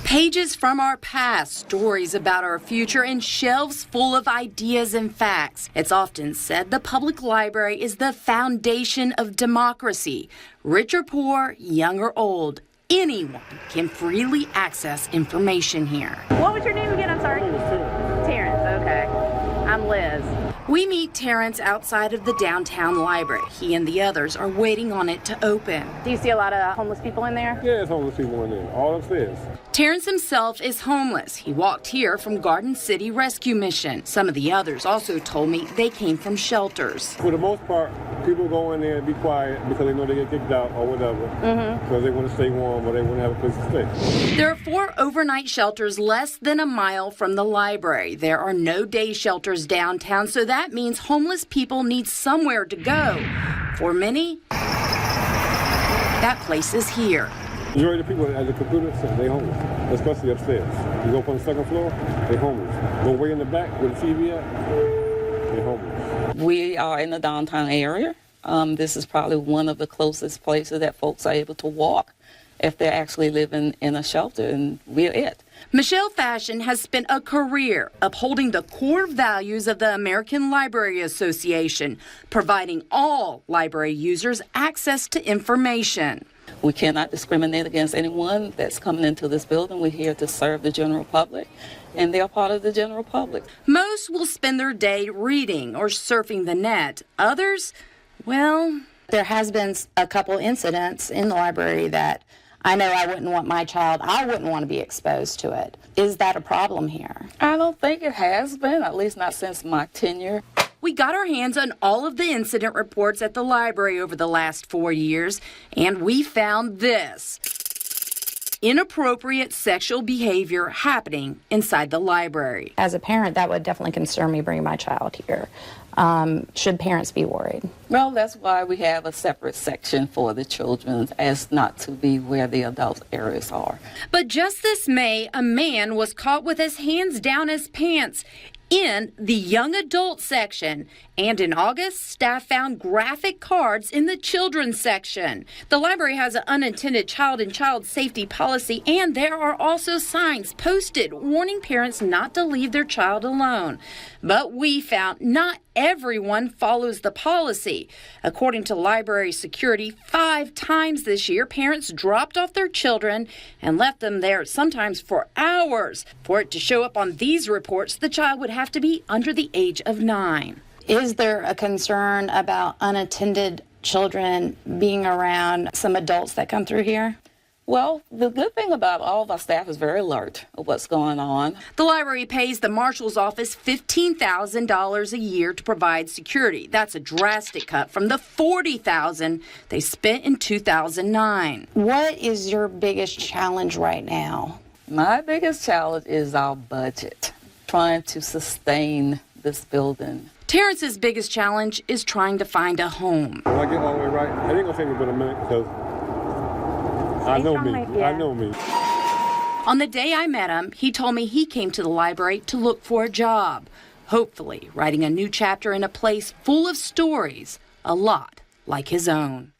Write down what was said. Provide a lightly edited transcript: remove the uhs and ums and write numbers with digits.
Pages from our past, stories about our future, and shelves full of ideas and facts. It's often said the public library is the foundation of democracy. Rich or poor, young or old, anyone can freely access information here. What was your name again? I'm sorry. Terrence. Okay. I'm Liz. We meet Terrence outside of the downtown library. He and the others are waiting on it to open. Do you see a lot of homeless people in there? Yeah, there's homeless people in there, all upstairs. Terrence himself is homeless. He walked here from Garden City Rescue Mission. Some of the others also told me they came from shelters. For the most part, people go in there and be quiet because they know they get kicked out or whatever. Because they want to stay warm or they want to have a place to stay. There are 4 overnight shelters less than a mile from the library. There are no day shelters downtown, so that means homeless people need somewhere to go. For many, that place is here. The majority of the people at the computer center, they homeless, especially upstairs. You go up on the second floor, they homeless. Go way in the back where the TV at, they homeless. We are in the downtown area. This is probably one of the closest places that folks are able to walk if they're actually living in a shelter, and we're it. Michelle Fashion has spent a career upholding the core values of the American Library Association, providing all library users access to information. We cannot discriminate against anyone that's coming into this building. We're here to serve the general public, and they're part of the general public. Most will spend their day reading or surfing the net. Others, well, there has been a couple incidents in the library that I know I wouldn't want I wouldn't want to be exposed to it. Is that a problem here? I don't think it has been, at least not since my tenure. We got our hands on all of the incident reports at the library over the last 4 years, and we found this: inappropriate sexual behavior happening inside the library. As a parent, that would definitely concern me bringing my child here. Should parents be worried? Well, that's why we have a separate section for the children, as not to be where the adult areas are. But just this May, a man was caught with his hands down his pants in the young adult section. And in August, staff found graphic cards in the children's section. The library has an unintended child and child safety policy, and there are also signs posted warning parents not to leave their child alone. But we found not everyone follows the policy. According to library security, 5 times this year, parents dropped off their children and left them there, sometimes for hours. For it to show up on these reports, the child would have to be under the age of 9. Is there a concern about unattended children being around some adults that come through here? Well, the good thing about all of our staff is very alert of what's going on. The library pays the marshal's office $15,000 a year to provide security. That's a drastic cut from the $40,000 they spent in 2009. What is your biggest challenge right now? My biggest challenge is our budget, trying to sustain this building. Terrence's biggest challenge is trying to find a home. When I get all the way right, it ain't gonna take me but a minute because I know me. I know me. On the day I met him, he told me he came to the library to look for a job, hopefully writing a new chapter in a place full of stories, a lot like his own.